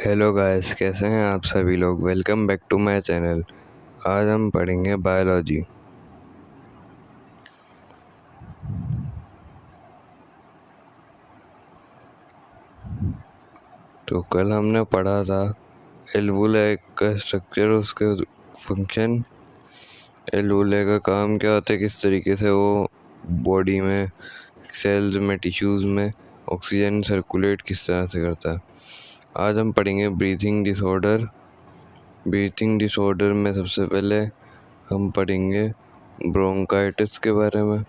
Hello guys, कैसे हैं आप सभी लोग। Welcome back to my channel. आज हम पढ़ेंगे बायोलॉजी। तो कल हमने पढ़ा था एल्वुलाई का स्ट्रक्चर, उसके फंक्शन। एल्वुलाई का काम क्या होता है, किस तरीके से वो बॉडी में, सेल्स में, टिश्यूज़ में ऑक्सीजन सर्कुलेट किस तरह से करता है। आज हम पढ़ेंगे ब्रीथिंग डिसऑर्डर। ब्रीथिंग डिसऑर्डर में सबसे पहले हम पढ़ेंगे ब्रोंकाइटिस के बारे में।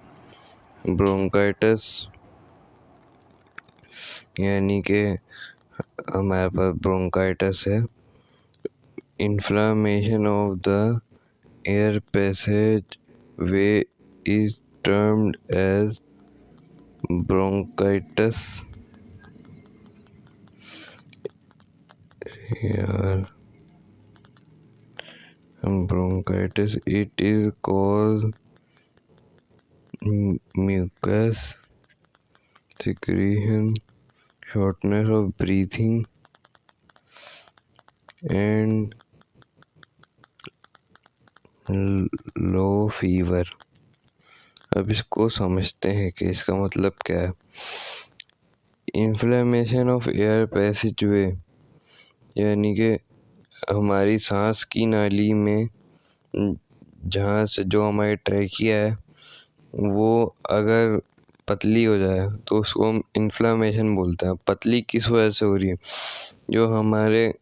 ब्रोंकाइटिस यानी कि हमारे पास ब्रोंकाइटिस है, inflammation of the air passage way is termed as bronchitis. Bronchitis, it is caused mucus secretion, shortness of breathing and low fever। अब इसको समझते हैं कि इसका मतलब क्या है। इन्फ्लेमेशन ऑफ एयर पैसेज वे यानी कि हमारी सांस की नाली में, जहाँ से जो हमारी ट्रैकिया है वो अगर पतली हो जाए तो उसको हम इन्फ्लेमेशन बोलते हैं। पतली किस वजह से हो रही है, जो हमारे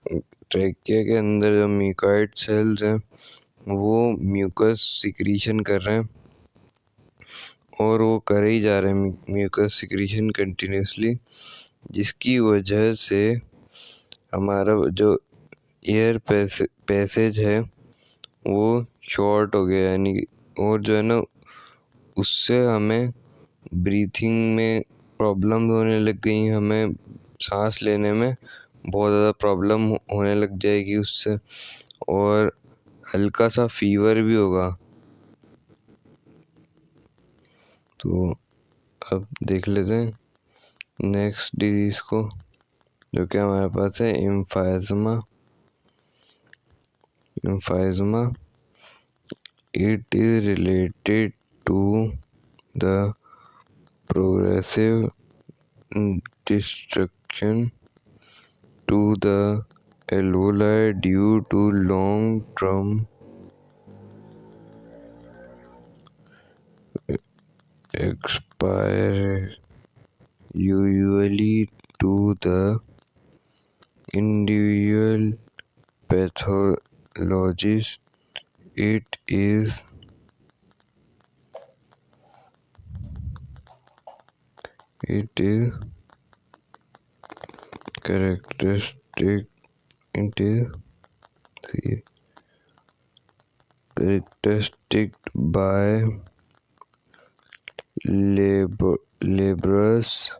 ट्रैकिया के अंदर जो म्यूकॉइड सेल्स हैं वो म्यूकस सिक्रीशन कर रहे हैं, और वो कर ही जा रहे हैं म्यूकस सिक्रीशन कंटिन्यूसली, जिसकी वजह से हमारा जो एयर पैसेज है वो शॉर्ट हो गया, यानी और जो है ना, उससे हमें ब्रीथिंग में प्रॉब्लम होने लग गई। हमें सांस लेने में बहुत ज़्यादा प्रॉब्लम होने लग जाएगी उससे, और हल्का सा फीवर भी होगा। तो अब देख लेते हैं नेक्स्ट डिजीज को, जो कि हमारे पास है एम्फाइज़मा। एम्फाइज़मा, it is related to the progressive destruction to the alveoli due to long-term exposure, usually to the individual pathologist. It is characteristic. It is characteristic by labors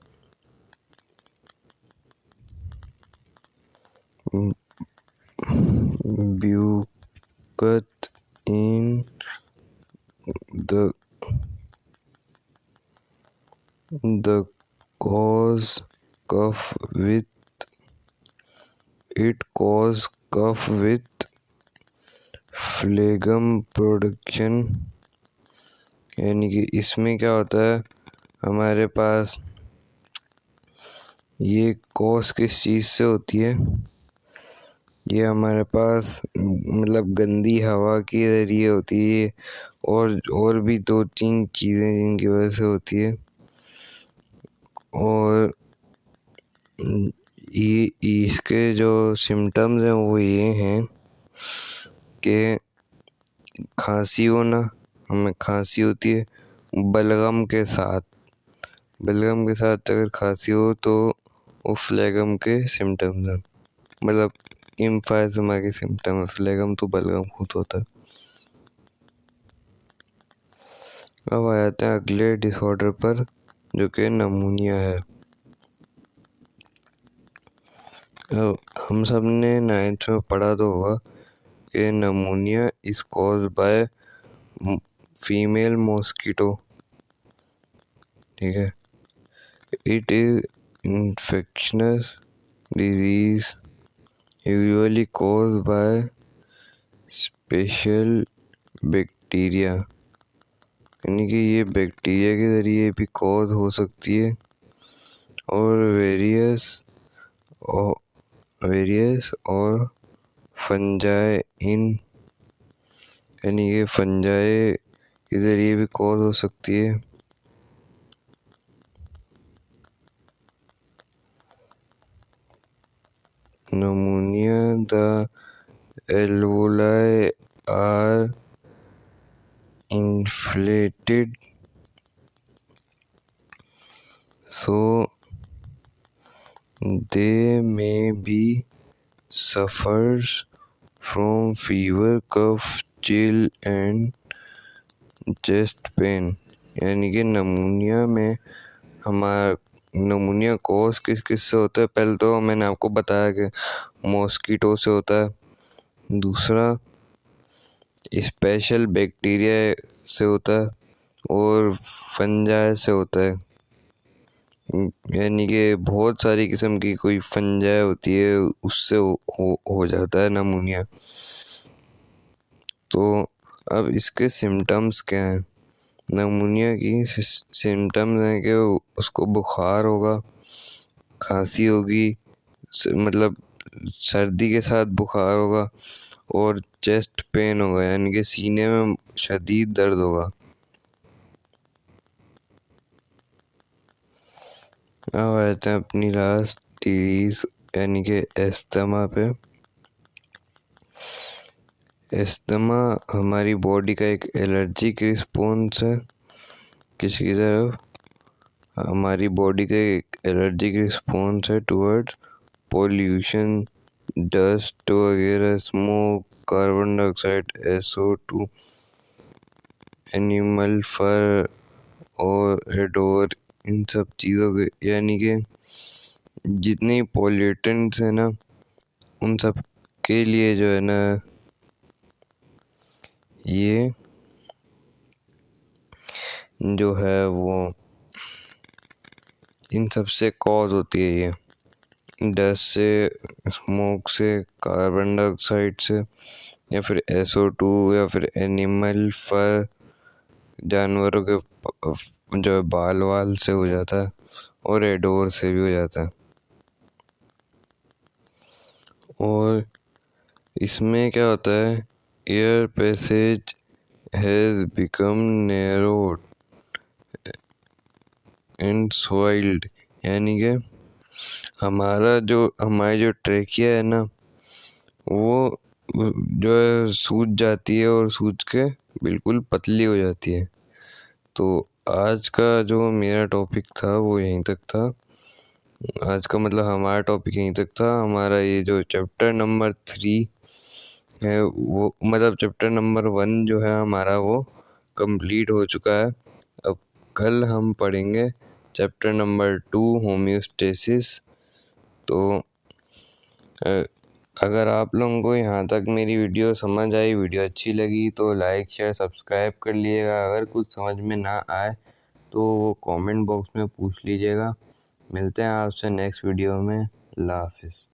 bucket in the cause cough with phlegm production। यानी कि इसमें क्या होता है, हमारे पास ये cause किस चीज़ से होती है, ये हमारे पास मतलब गंदी हवा के जरिए होती है, और भी 2-3 चीज़ें जिनकी वजह से होती है। और ये इसके जो सिम्टम्स हैं वो ये हैं कि खांसी होना, हमें खांसी होती है बलगम के साथ अगर खांसी हो तो वो फ्लेगम के सिम्टम्स हैं, मतलब एम्फाइज़मा के सिम्टम है। फ्लेगम तो बलगम खुद होता है। अब आ जाते हैं अगले डिसऑर्डर पर, जो कि नमूनिया है। अब हम सब ने 9th में पढ़ा तो होगा कि नमूनिया is caused by female mosquito, ठीक है। It is infections disease usually caused by special bacteria, यानी कि ये बैक्टीरिया के ज़रिए भी कॉज हो सकती है, और वेरियस और फंजाई यानी कि फंजाई के ज़रिए भी कॉज हो सकती है। Pneumonia, the alveoli are inflated, so they may be suffers from fever, cough, chill and chest pain। यानी कि नमूनिया कॉज किस किस से होता है? पहले तो मैंने आपको बताया कि मॉस्किटो से होता है, दूसरा स्पेशल बैक्टीरिया से होता है, और फंजाई से होता है। यानी कि बहुत सारी किस्म की कोई फंजाई होती है, उससे हो जाता है नमूनिया। तो अब इसके सिम्टम्स क्या हैं? नमूनिया की सिम्टम्स हैं कि उसको बुखार होगा, खांसी होगी, मतलब सर्दी के साथ बुखार होगा, और चेस्ट पेन होगा, यानी कि सीने में शदीद दर्द होगा। अब आते हैं अपनी लास्ट डिजीज यानी कि एस्थमा पे। एस्थमा हमारी बॉडी का एक एलर्जिक रिस्पॉन्स है। किसी तरफ हमारी बॉडी का एक एलर्जिक रिस्पॉन्स है टुवर्ड्स पोल्यूशन, डस्ट वगैरह, smoke, carbon dioxide, SO2, animal fur और एडोर, इन सब चीज़ों के, यानी कि जितने पॉल्यूटेंट्स हैं ना, उन सब के लिए जो है ना, ये जो है वो इन सब से कॉज होती है। ये डस्ट से, स्मोक से, कार्बन डाइऑक्साइड से, या फिर SO2, या फिर एनिमल फर, जानवरों के जो बाल से हो जाता है, और एडोर से भी हो जाता है। और इसमें क्या होता है, air passage has become narrow and swelled, यानी कि हमारी जो ट्रेकिया है ना, वो जो है सूज जाती है, और सूज के बिल्कुल पतली हो जाती है। तो आज का जो मेरा टॉपिक था वो यहीं तक था। आज का मतलब हमारा टॉपिक यहीं तक था। हमारा ये जो चैप्टर नंबर 3 है, वो मतलब चैप्टर नंबर 1 जो है हमारा, वो कंप्लीट हो चुका है। अब कल हम पढ़ेंगे चैप्टर नंबर 2, होम्योस्टेसिस। तो अगर आप लोगों को यहाँ तक मेरी वीडियो समझ आई, वीडियो अच्छी लगी, तो लाइक शेयर सब्सक्राइब कर लीजिएगा। अगर कुछ समझ में ना आए तो वो कमेंट बॉक्स में पूछ लीजिएगा। मिलते हैं आपसे नेक्स्ट वीडियो में। अल्लाह हाफिज़।